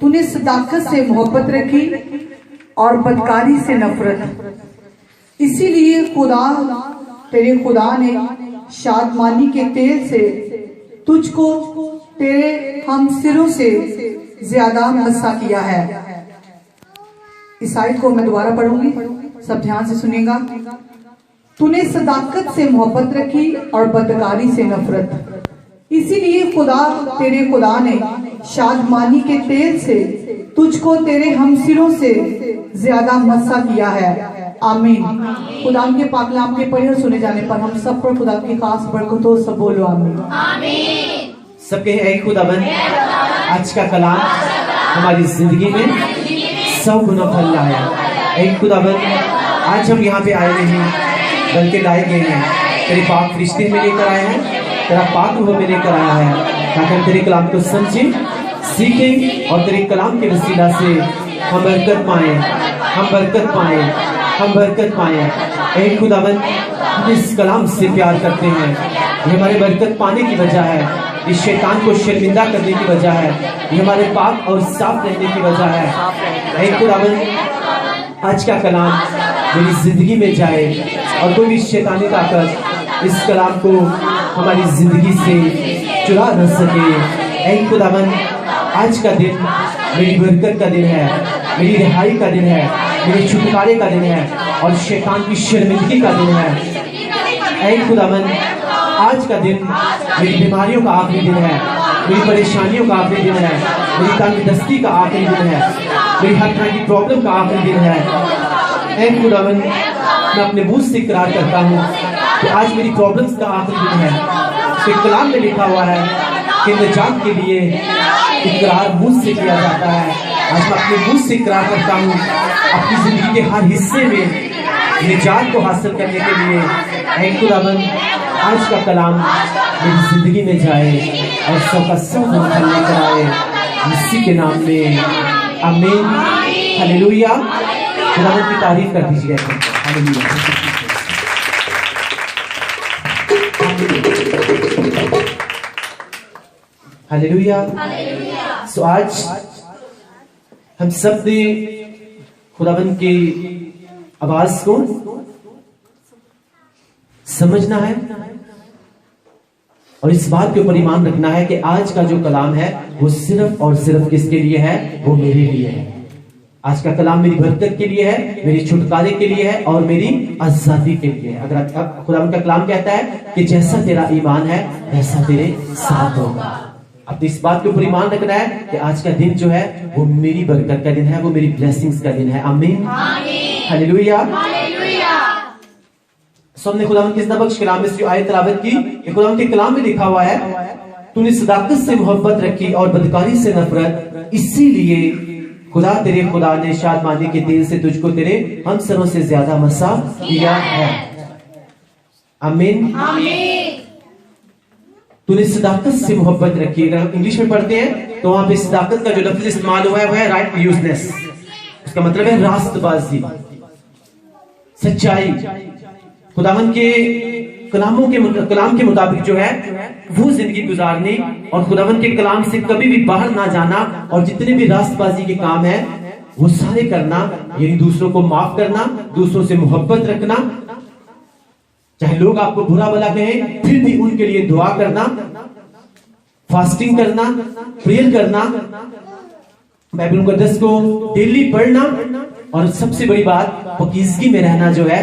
तूने सदाकत से मोहब्बत रखी और बदकारी से नफरत, इसीलिए तेरे खुदा ने शादमानी के तेल से तुझको तेरे हमसिरों से ज्यादा मस्सा किया है। इस आयत को मैं दोबारा पढ़ूंगी, सब ध्यान से सुनिएगा। तूने सदाकत से मोहब्बत रखी और बदकारी से नफरत, इसीलिए तेरे खुदा ने शादमानी के तेल से तुझको तेरे हमसिरों से ज्यादा मस्सा किया है। आमीन। खुदा के पाक कलाम के पढ़े और सुने जाने पर हम सब पर खुदा की खास बरकत हो। सब बोलो आमीन। आमीन। सबके ऐ खुदाबंद आज का कलाम हमारी जिंदगी में 100 गुना फल लाया। ऐ खुदाबंद आज हम यहाँ पे आए नहीं बल्कि लाए गए हैं, तेरे पाक फरिश्ते में लेकर आए हैं, तेरा पाक रूह में लेकर आया है, ताकि हम तेरे कलाम को समझें, सीखें और तेरे कलाम के वसीला से हम बरकत पाएं, हम बरकत पाएं, हम बरकत पाएं। ऐ खुदाबंद हम इस कलाम से प्यार करते हैं, ये हमारे बरकत पाने की वजह है, इस शैतान को शर्मिंदा करने की वजह है, ये हमारे पाक और साफ रहने की वजह है। ऐ खुदाबंद आज का कलाम मेरी जिंदगी में जाए और कोई भी शैतानी ताकत इस कलाम को हमारी जिंदगी से चुरा न सके। ऐ खुदाबंद आज का दिन मेरी बरकत का दिन है, मेरी रिहाई का दिन है, मेरे छुटकारे का दिन है और शैतान की शर्मिंदगी का दिन है। ऐ खुदाबंद आज का दिन मेरी बीमारियों का आखिरी दिन है, मेरी परेशानियों का आखिरी दिन है, मेरी तंगदस्ती का आखिरी दिन है, मेरी हर तरह की प्रॉब्लम का आखिरी दिन है। ऐ खुदाबंद मैं अपने मुंह से इकरार करता हूँ कि आज मेरी प्रॉब्लम्स का आखिरी दिन है। तो कलाम में लिखा हुआ है कि निजात के लिए इकरार मुंह से किया जाता है। आज मैं अपने मुंह से इकरार करता हूँ अपनी जिंदगी के हर हिस्से में निजात को हासिल करने के लिए। ऐ खुदाबंद आज का कलाम मेरी जिंदगी में जाए और 100 का 100 गुना फल लेकर आए, मसीह के नाम में आमीन। हालेलुया। खुदावंद की तारीफ कर दीजिए। हालेलुया। हालेलुया। सो आज हम सब ने खुदावंद की आवाज को समझना है और इस बात के ऊपर ईमान रखना है कि आज का जो कलाम है वो सिर्फ और सिर्फ किसके लिए है? वो मेरे लिए है। आज का कलाम मेरी बरकत के लिए है, मेरी छुटकारे के लिए है और मेरी आजादी के लिए है। अगर खुदावंद का कलाम कहता है कि जैसा तेरा ईमान है वैसा तेरे साथ होगा। अब इस बात के ऊपर ईमान रखना है कि आज का दिन जो है वो मेरी बरकत का दिन है, वो मेरी ब्लेसिंग्स का दिन है। आमीन। हालेलुया। हमने खुदावंद की इस नबख्श कलाम में जो आयत तिलावत की, खुदावंद के कलाम में लिखा हुआ है तूने सदाकत से मोहब्बत रखी और बदकारी से नफरत, इसीलिए तेरे खुदा ने शादमानी के तेल से तुझको तेरे हमसरों से ज्यादा मसा किया है। आमीन। तूने सदाकत से मोहब्बत रखी। अगर हम इंग्लिश में पढ़ते हैं तो वहां पे सदाकत का जो लफ्ज इस्तेमाल हुआ है वो है राइट यूजनेस। उसका मतलब है रास्तबाजी, सच्चाई। खुदावंद के कलाम के मुताबिक जो है वो जिंदगी गुजारनी और खुदावंद के कलाम से कभी भी बाहर ना जाना और जितने भी रास्तबाजी के काम है वो सारे करना, यानी दूसरों को माफ करना, दूसरों से मोहब्बत रखना, चाहे लोग आपको बुरा भला कहें फिर भी उनके लिए दुआ करना, फास्टिंग करना, प्रेयर करना, बाइबल मुकद्दस को डेली पढ़ना और सबसे बड़ी बात पाकीज़गी में रहना जो है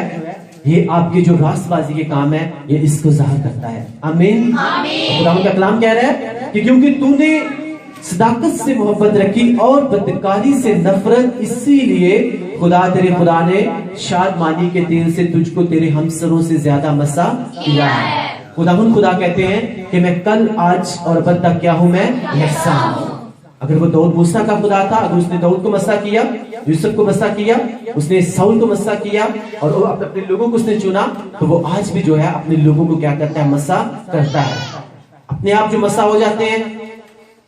ये आपके जो रास्तबाजी के काम है ये इसको ज़ाहिर करता है। आमीन। खुदावंद का कलाम कह रहा है कि क्योंकि तूने सदाकत से मोहब्बत रखी और बदकारी से नफरत, इसीलिए तेरे खुदा ने शादमानी के तेल से तुझको तेरे हमसरों से ज्यादा मसा किया है। खुदा कहते हैं कि मैं कल, आज और अब तक क्या हूं? मैं यकसा हूं। अगर वो दाऊद मूसा का खुदा था, अगर उसने दाऊद को मसा किया, यूसुफ को मसा किया, उसने साउल को मसा किया और वो अपने लोगों को उसने चुना, तो वो आज भी जो है अपने लोगों को क्या करता है? मसा करता है। अपने आप जो मसा हो जाते हैं,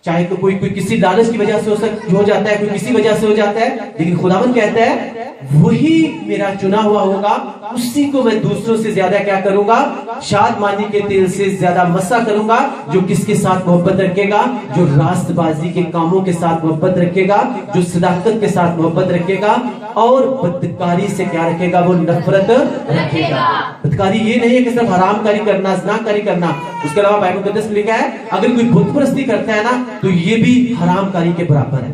چاہے تو کوئی کسی لالچ کی وجہ سے ہو جاتا ہے, کوئی کسی وجہ سے ہو جاتا ہے, لیکن خداوند کہتا ہے وہی میرا چنا ہوا ہوگا, اسی کو میں دوسروں سے زیادہ کیا کروں گا, شادمانی کے تیل سے زیادہ مسا کروں گا, جو کس کے ساتھ محبت رکھے گا, جو راست بازی کے کاموں کے ساتھ محبت رکھے گا, جو صداقت کے ساتھ محبت رکھے گا, اور بدکاری سے کیا رکھے گا, وہ نفرت رکھے گا. بدکاری یہ نہیں ہے کہ صرف حرام کاری کرنا, زنا کاری کرنا, اس کے علاوہ بائبل مقدس میں لکھا ہے اگر کوئی بت پرستی کرتا ہے نا تو یہ بھی حرام کاری کے برابر ہے.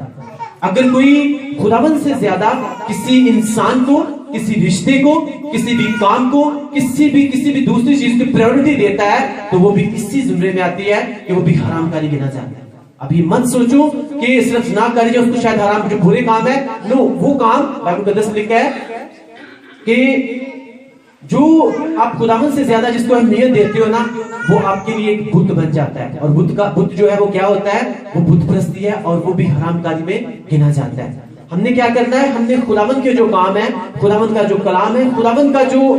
اگر کوئی خداوند سے زیادہ کسی انسان کو, کسی رشتے کو, کسی بھی کام کو, کسی بھی دوسری چیز کو پریورٹی دیتا ہے تو وہ بھی اسی زمرے میں آتی ہے کہ وہ بھی حرام کاری گنا جاتا ہے. ابھی مت سوچو کہ صرف زنا کاری جو اس کو شاید حرام, جو برے کام ہے, نو, وہ کام بائبل مقدس میں لکھا ہے کہ جو آپ خداوند سے زیادہ جس کو اہمیت دیتے ہو نا, وہ آپ کے لیے ایک بت بن جاتا ہے. اور بت جو ہے وہ کیا ہوتا ہے, وہ بت پرستی ہے, اور وہ بھی حرام کاری میں گنا جاتا ہے. ہم نے کیا کرنا ہے, ہم نے خداوند کے جو کام ہے, خداوند کا جو کلام ہے, خداوند کا جو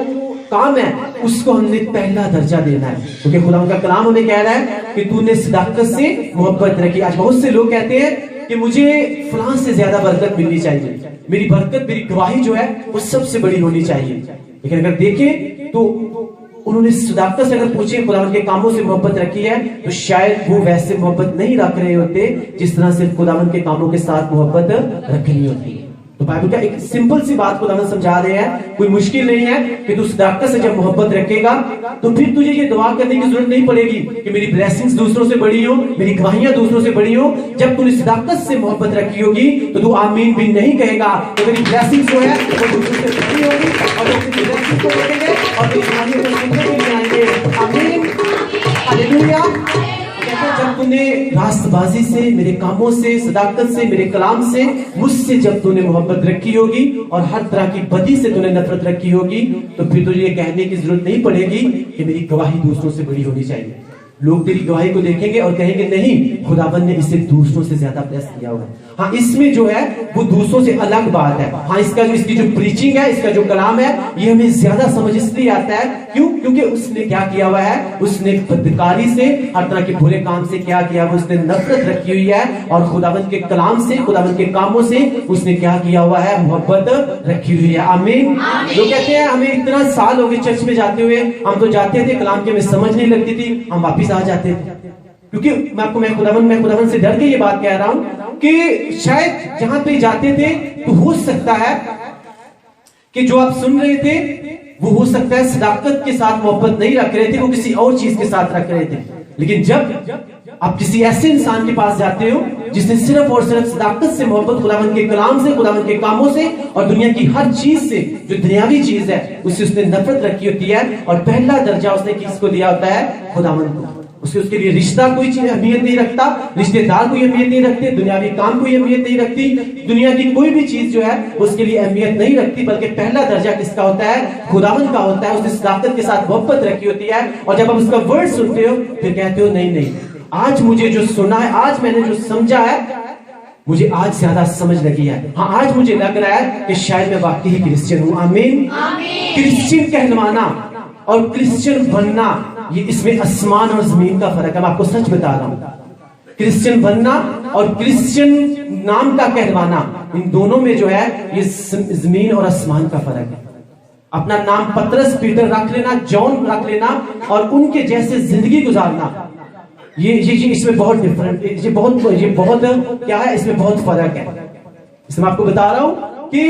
کام ہے, اس کو ہم نے پہلا درجہ دینا ہے. کیونکہ خداوند کا کلام ہمیں کہہ رہا ہے کہ تو نے صداقت سے محبت رکھی. آج بہت سے لوگ کہتے ہیں کہ مجھے فلاں سے زیادہ برکت ملنی چاہیے, میری برکت, میری گواہی جو ہے وہ سب سے بڑی ہونی چاہیے. لیکن اگر دیکھیں تو انہوں نے صداقت سے اگر پوچھیں خداوند کے کاموں سے محبت رکھی ہے تو شاید وہ ویسے محبت نہیں رکھ رہے ہوتے جس طرح سے خداوند کے کاموں کے ساتھ محبت رکھنی ہوتی ہے. تو بائبل کا ایک سمپل سی بات خداوند سمجھا رہے ہیں, کوئی مشکل نہیں ہے کہ تو صداقت سے جب محبت رکھے گا تو پھر تجھے یہ دعا کرنے کی ضرورت نہیں پڑے گی کہ میری بلیسنگز دوسروں سے بڑی ہوں, میری گواہیاں دوسروں سے بڑی ہوں. جب تو نے صداقت سے محبت رکھی ہوگی تو تو آمین بھی نہیں کہے گا کہ میری بلیسنگز جو ہے وہ دوسروں سے بڑی ہوگی, اور وہ اپنی بلیسنگز کو رکھیں گے اور میری گواہیوں کو سننے بھی جائیں گے. آمین, ہاللیلویا. جب تو نے راست بازی سے, میرے کاموں سے, صداقت سے, میرے کلام سے, مجھ سے جب تو نے محبت رکھی ہوگی اور ہر طرح کی بدی سے تو نے نفرت رکھی ہوگی, تو پھر تجھے یہ کہنے کی ضرورت نہیں پڑے گی کہ میری گواہی دوسروں سے بڑی ہونی چاہیے. لوگ تیری گواہی کو دیکھیں گے اور کہیں گے نہیں, خداوند نے اسے دوسروں سے زیادہ بلیس کیا ہوگا. ہاں اس میں جو ہے وہ دوسروں سے الگ بات ہے. ہاں اس کی جو پریچنگ ہے, اس کا جو کلام ہے, یہ ہمیں زیادہ سمجھ اس لیے آتا ہے. کیوں؟ کیونکہ اس نے کیا کیا ہوا ہے, اس نے بدکاری سے, ہر طرح کے برے کام سے کیا کیا, اس نے نفرت رکھی ہوئی ہے, اور خداوند کے کلام سے, خداوند کے کاموں سے اس نے کیا کیا ہوا ہے, محبت رکھی ہوئی ہے. آمین. لوگ کہتے ہیں ہمیں اتنا سال ہو گئے چرچ میں جاتے ہوئے, ہم تو جاتے تھے, کلام کی ہمیں سمجھ نہیں لگتی تھی, ہم واپس آ جاتے تھے. کیونکہ میں خداوند سے ڈر کے یہ بات کہہ رہا ہوں کہ شاید جہاں پہ جاتے تھے تو ہو سکتا ہے کہ جو آپ سن رہے تھے وہ ہو سکتا ہے صداقت کے ساتھ محبت نہیں رکھ رہے تھے, وہ کسی اور چیز کے ساتھ رکھ رہے تھے. لیکن جب آپ کسی ایسے انسان کے پاس جاتے ہو جس نے صرف اور صرف صداقت سے محبت خداوند کے کلام سے, خداوند کے کاموں سے اور دنیا کی ہر چیز سے, جو دنیاوی چیز ہے اس سے اس نے نفرت رکھی ہوتی ہے, اور پہلا درجہ اس نے کس کو دیا ہوتا ہے, خداوند کو. اس کے لیے رشتہ کوئی چیز اہمیت نہیں رکھتا, رشتے دار کوئی اہمیت نہیں رکھتے, دنیاوی کام کوئی اہمیت نہیں رکھتی, دنیا کی کوئی بھی چیز جو ہے اس کے لیے اہمیت نہیں رکھتی, بلکہ پہلا درجہ کس کا ہوتا ہے, خداوند کا ہوتا ہے. اس نے صداقت کے ساتھ محبت رکھی ہوتی ہے, اور جب آپ اس کا ورڈ سنتے ہو پھر کہتے ہو نہیں, آج مجھے جو سنا ہے, آج میں نے جو سمجھا ہے, مجھے آج زیادہ سمجھ لگی ہے. ہاں آج مجھے لگ رہا ہے کہ شاید میں واقعی کرسچن ہوں. آمین. کرسچن کہلوانا اور کرسچن بننا, یہ اس میں آسمان اور زمین کا فرق ہے. میں آپ کو سچ بتا رہا ہوں, کرسچن بننا اور کرسچن نام کا کہلوانا, ان دونوں میں جو ہے یہ زمین اور آسمان کا فرق ہے. اپنا نام پترس, پیٹر رکھ لینا, جان رکھ لینا, اور ان کے جیسے زندگی گزارنا, یہ اس میں بہت ڈفرنٹ, یہ بہت کیا ہے, اس میں بہت فرق ہے. اس میں آپ کو بتا رہا ہوں کہ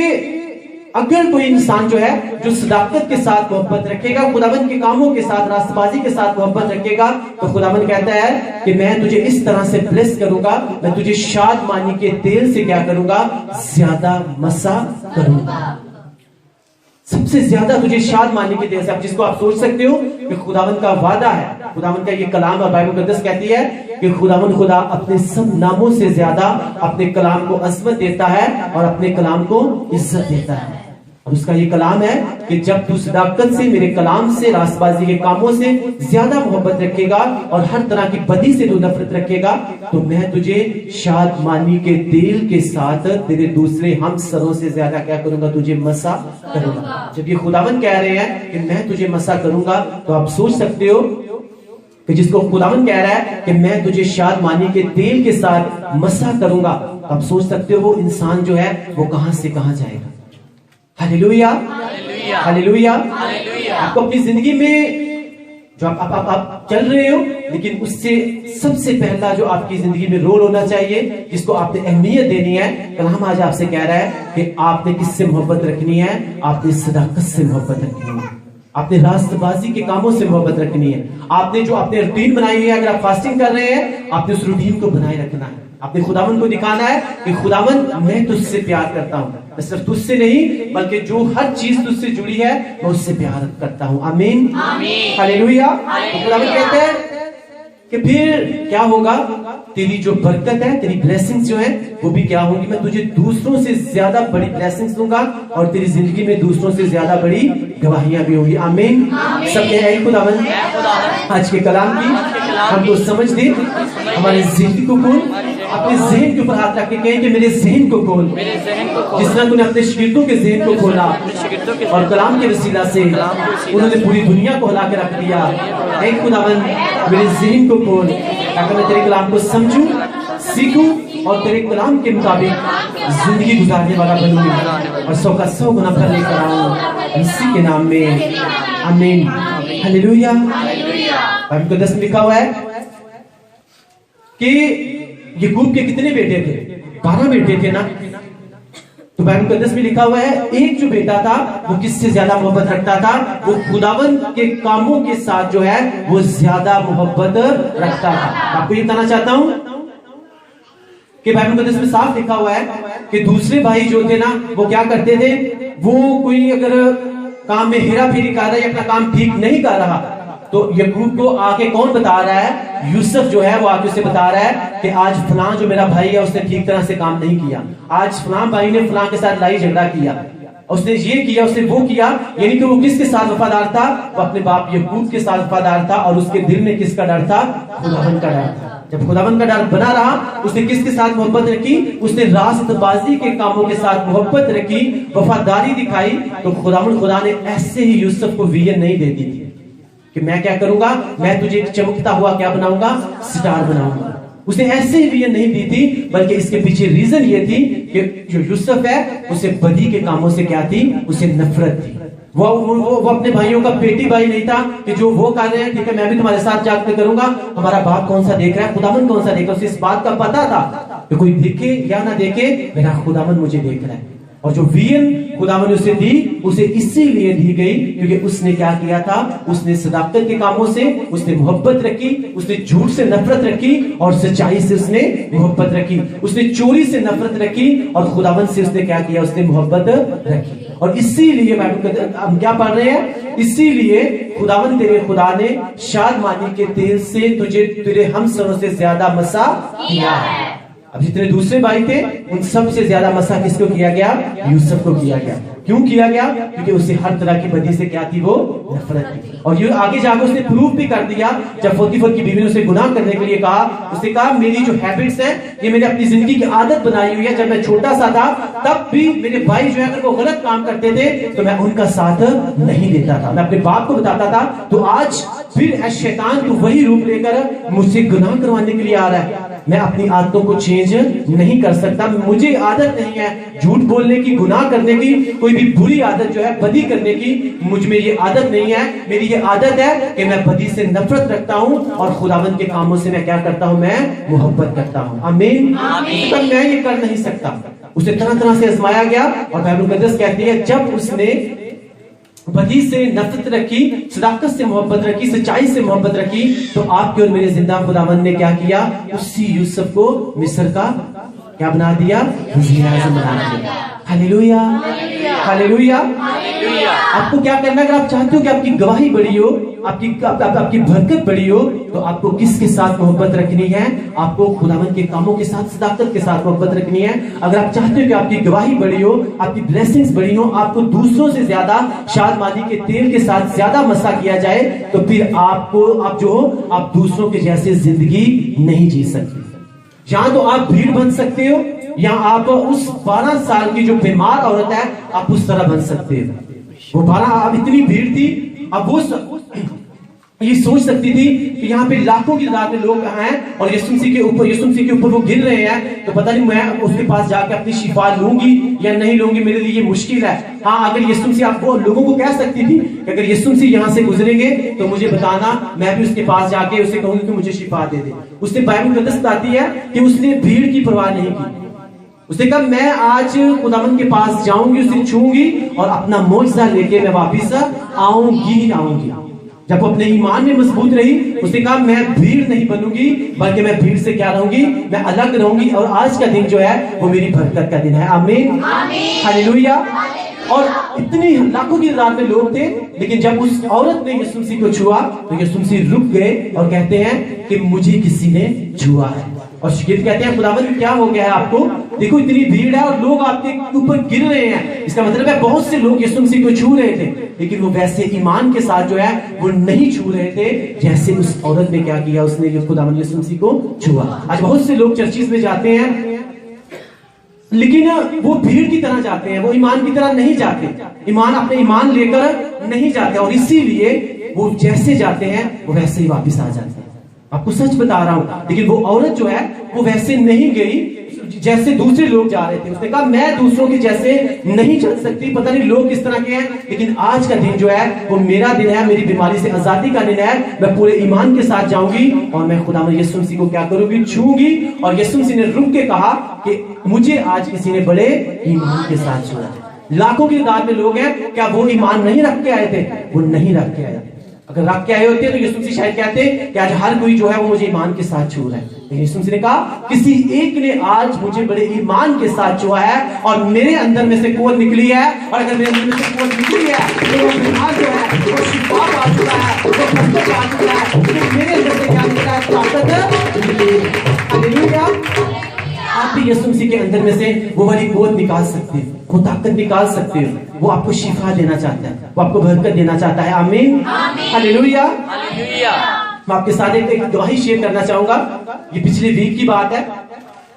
اگر کوئی انسان جو ہے جو صداقت کے ساتھ محبت رکھے گا, خداوند کے کاموں کے ساتھ, راست بازی کے ساتھ محبت رکھے گا, تو خداوند کہتا ہے کہ میں تجھے اس طرح سے بلیس کروں گا, میں تجھے شادمانی کے تیل سے کیا کروں گا, زیادہ مسا کروں گا. سب سے زیادہ تجھے شادمانی کے تیل سے, اب جس کو آپ سوچ سکتے ہو کہ خداوند کا وعدہ ہے, خداوند کا یہ کلام, اور بائبل مقدس کہتی ہے کہ خداوند خدا اپنے سب ناموں سے زیادہ اپنے کلام کو عظمت دیتا ہے اور اپنے کلام کو عزت دیتا ہے. اور اس کا یہ کلام ہے کہ جب تو صداقت سے, میرے کلام سے, راست بازی کے کاموں سے زیادہ محبت رکھے گا اور ہر طرح کی بدی سے تو نفرت رکھے گا, تو میں تجھے شادمانی کے تیل کے ساتھ تیرے دوسرے ہم سروں سے زیادہ کیا کروں گا, تجھے مسا کروں گا. جب یہ خداوند کہہ رہے ہیں کہ میں تجھے مسا کروں گا, تو آپ سوچ سکتے ہو کہ جس کو خداوند کہہ رہا ہے کہ میں تجھے شادمانی کے تیل کے ساتھ مسح کروں گا، آپ سوچ سکتے ہو وہ انسان جو ہے وہ کہاں سے کہاں جائے گا. ہاللیلویا، ہاللیلویا. آپ کو اپنی زندگی میں جو آپ چل رہے ہو، لیکن اس سے سب سے پہلا جو آپ کی زندگی میں رول ہونا چاہیے، جس کو آپ نے اہمیت دینی ہے، کلام آج آپ سے کہہ رہا ہے کہ آپ نے کس سے محبت رکھنی ہے؟ آپ نے صداقت سے محبت رکھنی ہے، آپ نے راست بازی کے کاموں سے محبت رکھنی ہے. آپ نے جو اپنے روٹین بنائی ہوئی ہے، اگر آپ فاسٹنگ کر رہے ہیں، آپ نے اس روٹین کو بنائے رکھنا ہے. آپ نے خداوند کو دکھانا ہے کہ خداوند میں تجھ سے پیار کرتا ہوں، میں صرف تجھ سے نہیں بلکہ جو ہر چیز تجھ سے جڑی ہے میں اس سے پیار کرتا ہوں. آمین، ہاللیلویا. خداوند کہتے ہیں کہ پھر کیا ہوگا؟ تیری جو برکت ہے، تیری بلیسنگز جو ہیں وہ بھی کیا ہوگی؟ میں تجھے دوسروں سے زیادہ بڑی بلیسنگز دوں گا اور تیری زندگی میں دوسروں سے زیادہ بڑی گواہیاں بھی ہوگی. آمین. سب کہے اے خداوند آج کے کلام کی ہم کو سمجھ دے، ہمارے ذہن کو کھول. اپنے ذہن کے اوپر ہاتھ رکھ کے کہیں کہ میرے ذہن کو کھول، جس طرح تو نے اپنے شاگردوں کے ذہن کو کھولا اور کلام کے وسیلہ سے انہوں نے پوری دنیا کو ہلا کے رکھ دیا. اے خداوند میرے ذہن کو کھول تاکہ میں تیرے کلام کو سمجھوں، سیکھوں اور تیرے کلام کے مطابق زندگی گزارنے والا بنوں اور 100 کا 100 گنا پھل لے کر آؤں، اسی کے نام میں آمین. ہاللیلویا. بائبل مقدس میں لکھا ہوا ہے کہ یعقوب کے کتنے بیٹے تھے؟ 12 بیٹے تھے نا. تو بائبل مقدس میں لکھا ہوا ہے ایک جو بیٹا تھا وہ کس سے زیادہ محبت رکھتا تھا؟ وہ خداوند کے کاموں کے ساتھ جو ہے وہ زیادہ محبت رکھتا تھا. آپ کو یہ بتانا چاہتا ہوں کہ بائبل مقدس میں صاف لکھا ہوا ہے کہ دوسرے بھائی جو تھے نا وہ کیا کرتے تھے؟ وہ کوئی اگر کام میں ہیرا پھیری کر رہا ہے یا اپنا کام ٹھیک نہیں کر رہا تو یعقوب کو آگے کون بتا رہا ہے؟ یوسف جو ہے وہ آگے اسے بتا رہا ہے کہ آج فلاں جو میرا بھائی ہے اس نے ٹھیک طرح سے کام نہیں کیا، آج فلاں بھائی نے فلاں کے ساتھ لڑائی جھگڑا کیا، اس نے یہ کیا، اس نے وہ کیا. یعنی کہ وہ کس کے ساتھ وفادار تھا؟ وہ اپنے باپ یعقوب کے ساتھ وفادار تھا اور اس کے دل میں کس کا ڈر تھا؟ خداوند کا ڈر تھا. جب خداوند کا ڈر بنا رہا اس نے کس کے ساتھ محبت رکھی؟ اس نے راست بازی کے کاموں کے ساتھ محبت رکھی، وفاداری دکھائی. تو خدا نے ایسے ہی یوسف کو ویژن نہیں دے دی تھی کہ میں کیا کروں گا؟ میں تجھے ایک چمکتا ہوا کیا بناؤں گا؟ سٹار بناؤں گا. اس نے ایسے ہی ویژن نہیں دی تھی بلکہ اس کے پیچھے ریزن یہ تھی کہ جو یوسف ہے اسے بدی کے کاموں سے کیا تھی؟ اسے نفرت تھی. وہ اپنے بھائیوں کا پیٹی بھائی نہیں تھا کہ جو وہ کر رہے ہیں ٹھیک ہے میں بھی تمہارے ساتھ جا کے کروں گا، ہمارا باپ کون سا دیکھ رہا ہے، خداوند کون سا دیکھ رہا ہے. اسے اس بات کا پتا تھا کہ کوئی دیکھے یا نہ دیکھے میرا خداوند مجھے دیکھ رہا ہے. اور جو ویژن خداوند نے اسے دی اسے اسی لیے دی گئی کیونکہ اس نے کیا کیا تھا؟ اس نے صداقت کے کاموں سے اس نے محبت رکھی، اس نے جھوٹ سے نفرت رکھی اور سچائی سے اس نے محبت رکھی، اس نے چوری سے نفرت رکھی اور خداوند سے اس نے کیا کیا؟ اس نے محبت رکھی. اور اسی لیے ہم کیا پڑھ رہے ہیں؟ اسی لیے خداوند تیرے خدا نے شادمانی کے تیل سے تجھے تیرے ہمسروں سے زیادہ مسح کیا ہے. اب جتنے دوسرے بھائی تھے ان سب سے زیادہ مسح کس کو کیا گیا؟ یوسف کو کیا گیا. کیوں کیا گیا؟ کیونکہ اسے ہر طرح کی بدی سے کیا تھی؟ وہ نفرت تھی. اور یہ آگے جا کے اس نے پروف بھی کر دیا جب پوتیفر کی بیوی نے اسے گناہ کرنے کے لیے کہا، اس نے کہا میری جو ہیبٹس ہیں یہ میں نے اپنی زندگی کی عادت بنائی ہوئی ہے، جب میں چھوٹا سا تھا تب بھی میرے بھائی جو ہے اگر وہ غلط کام کرتے تھے تو میں ان کا ساتھ نہیں دیتا تھا، میں اپنے باپ کو بتاتا تھا. تو آج پھر شیطان تو وہی روپ لے کر مجھ سے گناہ کروانے کے لیے آ رہا ہے. میں اپنی عادتوں کو چینج نہیں کر سکتا، مجھے عادت نہیں ہے جھوٹ بولنے کی، گناہ کرنے کی، کوئی بھی بری عادت جو ہے بدی کرنے کی مجھ میں یہ عادت نہیں ہے. میری یہ عادت ہے کہ میں بدی سے نفرت رکھتا ہوں اور خداوند کے کاموں سے میں کیا کرتا ہوں؟ میں محبت کرتا ہوں. آمین. تب میں یہ کر نہیں سکتا. اسے طرح طرح سے آزمایا گیا اور بائبل مقدس کہتی ہے جب اس نے بدی سے نفرت رکھی، صداقت سے محبت رکھی، سچائی سے محبت رکھی تو آپ کے اور میرے زندہ خداوند نے کیا کیا؟ اسی یوسف کو مصر کا کیا بنا دیا؟ وزیر اعظم بنا دیا. ہاللیلویا، ہاللیلویا. آپ کو کیا کرنا ہے؟ اگر آپ چاہتے ہو کہ آپ کی گواہی بڑی ہو، آپ کی برکت بڑی ہو تو آپ کو کس کے ساتھ محبت رکھنی ہے؟ آپ کو خداوند کے کاموں کے ساتھ، صداقت کے ساتھ محبت رکھنی ہے. اگر آپ چاہتے ہو کہ آپ کی گواہی بڑی ہو، آپ کی بلیسنگز بڑی ہو، آپ کو دوسروں سے زیادہ شادمانی کے تیل کے ساتھ زیادہ مسح کیا جائے تو پھر آپ دوسروں کے جیسے زندگی نہیں جی سکتے. یہاں تو آپ بھیڑ بن سکتے ہو یا آپ اس 12 سال کی جو بیمار عورت ہے آپ اس طرح بن سکتے ہو. وہ 12 اب اتنی بھیڑ تھی، اب وہ یہ سوچ سکتی تھی کہ یہاں پہ لاکھوں کی تعداد میں لوگ ہیں اور یسوع مسیح کے اوپر وہ گر رہے ہیں، تو پتہ نہیں میں اس کے پاس جا کے اپنی شفا لوں گی یا نہیں لوں گی، میرے لیے یہ مشکل ہے۔ ہاں، اگر یسوع مسیح آپ کو لوگوں کو کہہ سکتی تھی کہ اگر یسوع مسیح یہاں سے گزریں گے تو مجھے بتانا، میں بھی اس کے پاس جا کے اسے کہوں گی کہ مجھے شفا دے دے۔ اس نے بائبل مقدس بتاتی ہے کہ اس نے بھیڑ کی پرواہ نہیں کی، اس نے کہا میں آج خداوند کے پاس جاؤں گی، اسے چھوں گی اور اپنا معجزہ لے کے میں واپس آؤں گی۔ جب وہ اپنے ایمان میں مضبوط رہی، اس نے کہا میں بھیڑ نہیں بنوں گی بلکہ میں بھیڑ سے کیا رہوں گی، میں الگ رہوں گی، اور آج کا دن جو ہے وہ میری برکت کا دن ہے۔ آمین، ہاللویا۔ اور اتنی لاکھوں کی تعداد میں لوگ تھے، لیکن جب اس عورت نے یسوع مسیح کو چھوا تو یسوع مسیح رک گئے اور کہتے ہیں کہ مجھے کسی نے چھوا ہے، اور شاگرد کہتے ہیں خداوند کیا ہو گیا ہے آپ کو؟ دیکھو اتنی بھیڑ ہے اور لوگ آپ کے اوپر گر رہے ہیں، اس کا مطلب ہے بہت سے لوگ یسوع مسیح کو چھو رہے تھے، لیکن وہ ویسے ایمان کے ساتھ جو ہے وہ نہیں چھو رہے تھے جیسے اس عورت نے کیا کیا، اس نے خداوند یسوع مسیح کو چھوا۔ آج بہت سے لوگ چرچز میں جاتے ہیں لیکن وہ بھیڑ کی طرح جاتے ہیں، وہ ایمان کی طرح نہیں جاتے، اپنے ایمان لے کر نہیں جاتے، اور اسی لیے وہ جیسے جاتے ہیں وہ ویسے ہی واپس آ جاتے ہیں۔ آپ کو سچ بتا رہا ہوں، لیکن وہ عورت جو ہے وہ ویسے نہیں گئی جیسے دوسرے لوگ جا رہے تھے۔ اس نے کہا میں دوسروں کے جیسے نہیں چل سکتی، پتہ نہیں لوگ کس طرح کے ہیں، لیکن آج کا دن جو ہے وہ میرا دن ہے، میری بیماری سے آزادی کا دن ہے، میں پورے ایمان کے ساتھ جاؤں گی اور میں خداوند یسوع مسیح کو کیا کروں گی، چھوں گی۔ اور یسوع مسیح نے رک کے کہا کہ مجھے آج کسی نے بڑے ایمان کے ساتھ چھوا۔ لاکھوں کی تعداد میں لوگ ہیں، کیا وہ ایمان نہیں رکھ کے آئے تھے؟ وہ نہیں رکھ کے آئے۔ اگر رکھ کے آئے ہوتے تو یسوع مسیح شاید کہتے کہ آج ہر کوئی جو ہے وہ مجھے ایمان کے ساتھ چھو رہا ہے، لیکن یسوع مسیح نے کہا کسی ایک نے آج مجھے بڑے ایمان کے ساتھ چھوا ہے، اور میرے اندر میں سے قوت نکلی ہے، اور اگر میرے اندر میں سے قوت نکلی ہے تو وہ بیمار جو ہے وہ شفا پا چکا ہے، وہ برکت پا چکا ہے، میرے اندر سے کیا نکلا ہے؟ طاقت نکلی ہے۔ ہاللویا۔ آپ بھی یسوع مسیح کے اندر میں سے وہ والی قوت نکال سکتے ہیں، وہ طاقت نکال سکتے ہیں، وہ آپ کو شفا دینا چاہتا ہے، وہ آپ کو برکت دینا چاہتا ہے۔ آمین، ہاللویا۔ میں آپ کے ساتھ ایک گواہی شیئر کرنا چاہوں گا، یہ پچھلے ویک کی بات ہے۔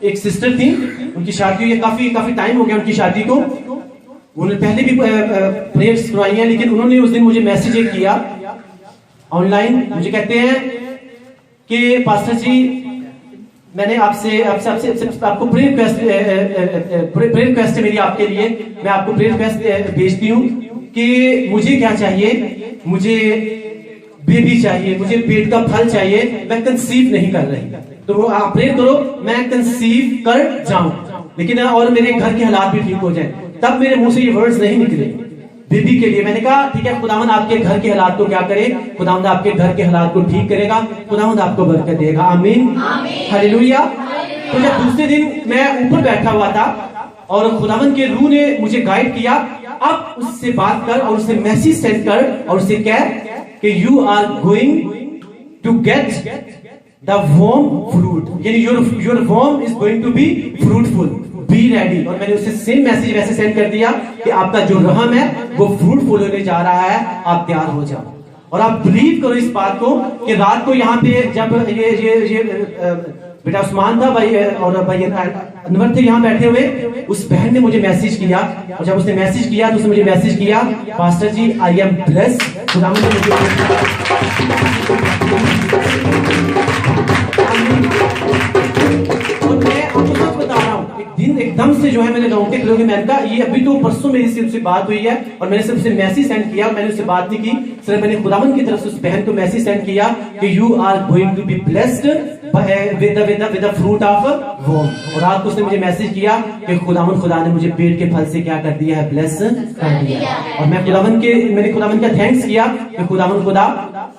ایک سسٹر تھی، ان کی شادی ہوئی ہے، کافی ٹائم ہو گیا ان کی شادی کو، انہوں نے پہلے بھی پریئرز کروائی ہیں، لیکن انہوں نے اس دن مجھے میسج کیا آن لائن، مجھے کہتے ہیں کہ پاسٹر جی میں نے آپ کو پریئر ریکویسٹ ہے میری آپ کے لیے، میں آپ کو پریئر ریکویسٹ بھیجتی ہوں کہ مجھے کیا چاہیے، مجھے بیبی چاہیے، مجھے پیٹ کا پھل چاہیے، میں کنسیو نہیں کر رہی، تو آپ پریئر کرو میں کنسیو کر جاؤں، لیکن اور میرے گھر کے حالات بھی ٹھیک ہو جائیں۔ تب میرے منہ سے یہ ورڈز نہیں نکلے بیبی کے لیے۔ میں نے کہا ٹھیک ہے، خداوند آپ کے گھر کے حالات کو کیا کرے، خداوند آپ کے گھر کے حالات کو ٹھیک کرے گا، خداوند آپ کو برکت دے گا۔ آمین، ہاللویا۔ تو جب دوسرے دن میں اوپر بیٹھا ہوا تھا اور خداوند کے روح نے مجھے گائیڈ کیا، اب اس سے بات کر اور اسے میسج سینڈ کر اور اسے کہہ کہ you are going to get the worm fruit, یعنی your worm is going to be fruitful, be ready. اور میں نے اسے سیم میسج ویسے سینڈ کر دیا کہ آپ کا جو رحم ہے وہ فروٹفل ہونے جا رہا ہے، آپ تیار ہو جاؤ۔ اور آپ بلیو کرو اس بات کو کہ رات کو یہاں پہ جب یہ بیٹا عثمان تھا بھائی اور بھائی انور تھے یہاں بیٹھے ہوئے، اس بہن نے مجھے میسج کیا، اور جب اس نے میسج کیا تو اس نے مجھے میسج کیا pastor ji I am blessed, خداوند نے مجھے ایک دم سے جو ہے میں نے رونگٹے کھڑے ہو گئے۔ میں نے کہا یہ ابھی تو پرسوں میری سے اس سے بات ہوئی ہے اور میں نے صرف اسے میسج سینڈ کیا، میں نے اس سے بات نہیں کی، صرف میں نے خداوند کی طرف سے اس بہن کو میسج سینڈ کیا کہ you are going to be blessed with the fruit of worm. اور رات کو اس نے مجھے میسج کیا کہ خداوند خدا نے مجھے پیٹ کے پھل سے کیا کر دیا ہے، بلیس کر دیا ہے۔ اور میں نے خداوند کا تھینکس کیا کہ خداوند خدا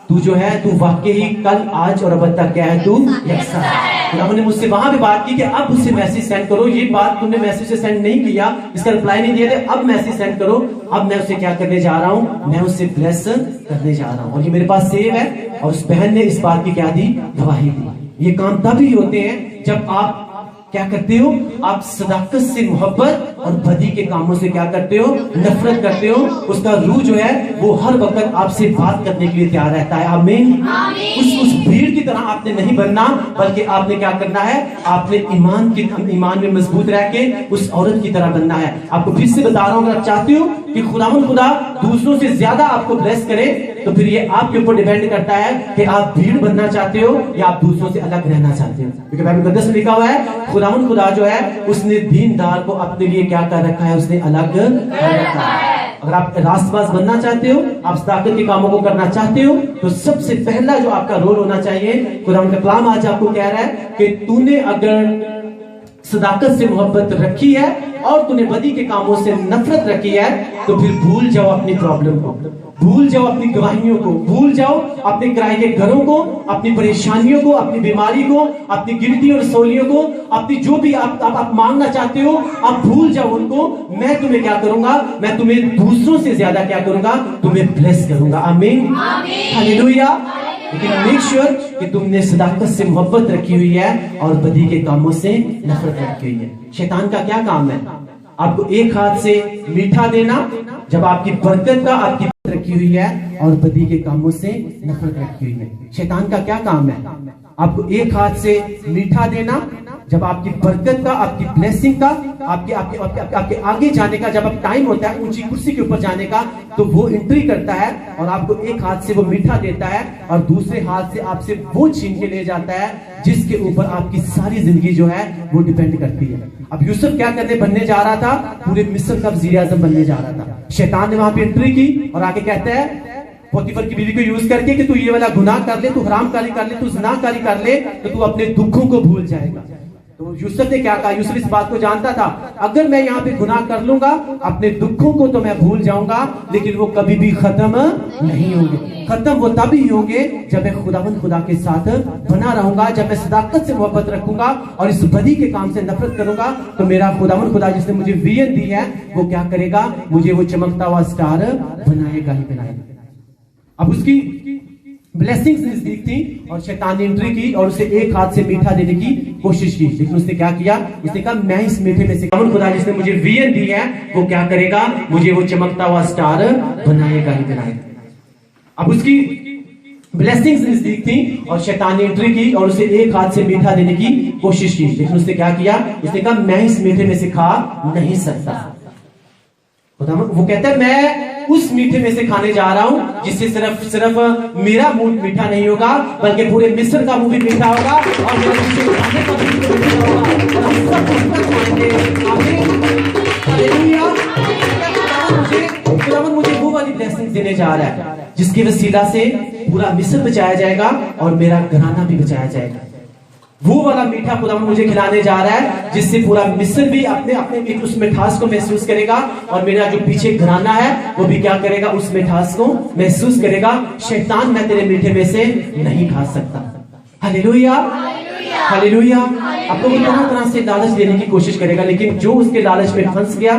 تو جو ہے تو واقعی کل آج اور اب تک کیا ہے، تو یکساں ہے۔ خداوند نے مجھ سے وہاں پہ بات کی کہ اب اسے میسج سینڈ کرو، یہ بات تم نے میسج سے سینڈ نہیں کیا، اس کا رپلائی نہیں دیا تھا، اب میسج سینڈ کرو، اب میں اسے کیا کرنے جا رہا ہوں، میں اسے بلیس کرنے جا رہا ہوں۔ اور یہ میرے پاس سیو ہے، اور اس بہن نے اس بات کی کیا دی، گواہی دی۔ یہ کام تبھی ہوتے ہیں جب آپ کیا کرتے ہو، آپ صداقت سے محبت اور بدی کے کاموں سے کیا کرتے ہو، نفرت کرتے ہو۔ اس کا روح جو ہے وہ ہر وقت آپ سے بات کرنے کے لیے تیار رہتا ہے۔ آمین۔ اس भीड़ की तरह आपने नहीं बनना, बल्कि आपने क्या करना है, आपने ईमान में मजबूत रह के उस औरत की तरह बनना है। आपको फिर से बता रहा हूं, अगर आप चाहते हो कि खुदा दूसरों से ज्यादा आपको ब्लेस करे, तो फिर ये आपके ऊपर डिपेंड करता है कि आप भीड़ बनना चाहते हो या आप दूसरों से अलग रहना चाहते हो। क्योंकि बाइबल मुकद्दस में लिखा हुआ है, खुदा जो है उसने दीनदार को अपने लिए क्या कर रखा है, उसने अलग कर रखा है। अगर आप रास्तबाज बनना चाहते हो, आप सदाकत के कामों को करना चाहते हो, तो सबसे पहला जो आपका रोल होना चाहिए, खुदा का कलाम आज आपको कह रहा है कि तूने अगर सदाकत से मोहब्बत रखी है और तूने बदी के कामों से नफरत रखी है, तो फिर भूल जाओ अपनी प्रॉब्लम को, भूल जाओ अपनी गवाहियों को, भूल जाओ अपने किराए के घरों को, अपनी परेशानियों को, अपनी बीमारी को, अपनी गिनती और रसौलियों को, अपनी जो भी आप मांगना चाहते हो, आप भूल जाओ उनको। मैं तुम्हें क्या करूंगा, मैं तुम्हें दूसरों से ज्यादा क्या करूंगा, तुम्हें ब्लेस करूंगा। आमीन, हालेलुया। लेकिन मेक श्योर कि तुमने सदाकत से मोहब्बत रखी हुई है और बदी के कामों से नफरत रखी हुई है। शैतान का क्या काम है, आपको एक हाथ से मीठा देना, जब आपकी बरकत का आपकी रखी हुई है और बदी के कामों से नफरत रखी हुई है। शैतान का क्या काम है, आपको एक हाथ से मीठा देना, जब आपकी बरकत का, आपकी ब्लेसिंग का, आपके आगे जाने का, जब अब टाइम होता है ऊंची कुर्सी के ऊपर जाने का, तो वो एंट्री करता है और आपको एक हाथ से वो मीठा देता है और दूसरे हाथ से आपसे वो छीन के ले जाता है जिसके ऊपर आपकी सारी जिंदगी जो है वो डिपेंड करती है। अब यूसुफ क्या बनने जा रहा था, पूरे मिस्र का वज़ीर आज़म बनने जा रहा था। शैतान ने वहां पे एंट्री की और आके कहता है पोतीफर की बीवी को यूज करके कि तू ये वाला गुनाह कर ले, तू हरामकारी कर ले, तू ज़िनाकारी कर ले, तो तू अपने दुखों को भूल जाएगा। तो यूसुफ ने क्या कहा, यूसुफ इस बात को जानता था, अगर मैं यहाँ पे गुनाह कर लूंगा, अपने दुखों को तो मैं भूल जाऊंगा, लेकिन वो कभी भी खत्म नहीं होंगे। खत्म वो तभी होंगे जब मैं खुदा के साथ बना रहूंगा, जब मैं सदाकत से मोहब्बत रखूंगा और इस बदी के काम से नफरत करूंगा, तो मेरा खुदा जिसने मुझे विजन दी है, वो क्या करेगा, मुझे वो चमकता हुआ स्टार बनाएगा ही बनाएगा। अब उसकी ब्लेसिंग्स नजदीक थी और शैतान ने एंट्री की और उसे एक हाथ से मीठा देने की कोशिश की, लेकिन उसने क्या किया, उसने कहा मैं इस मीठे में से खुदा जिसने मुझे विजन दी है, वो क्या करेगा, मुझे वो चमकता हुआ स्टार बनाएगा ही बनाएगा। अब उसकी ब्लेसिंग्स नजदीक थी और शैतान ने एंट्री की और उसे एक हाथ से मीठा देने की कोशिश की, लेकिन उसने क्या किया, उसने कहा मैं इस मीठे में से खा नहीं सकता। वो कहता है मैं उस मीठे में से खाने जा रहा हूं जिससे सिर्फ मेरा मुंह मीठा नहीं होगा, बल्कि पूरे मिस्र का मुंह भी मीठा होगा और मेरे पीछे खाने का मुंह भी मीठा होगा और हम सब उसका खाएंगे। आमीन, हालेलुया। मुझे वो वाली ब्लेसिंग देने जा रहा है जिसकी वसीला से पूरा मिस्र बचाया जाएगा और मेरा घराना भी बचाया जाएगा। वो वाला मीठा खुदा मुझे खिलाने जा रहा है जिससे पूरा मिस्र भी अपने उस मिठास को महसूस करेगा और मेरा जो पीछे घराना है वो भी क्या करेगा, उस मिठास को महसूस करेगा। शैतान मैं तेरे मीठे में से नहीं खा सकता। Hallelujah, hallelujah. आपको वो तरह तरह से लालच देने की कोशिश करेगा, लेकिन जो उसके लालच में फंस गया,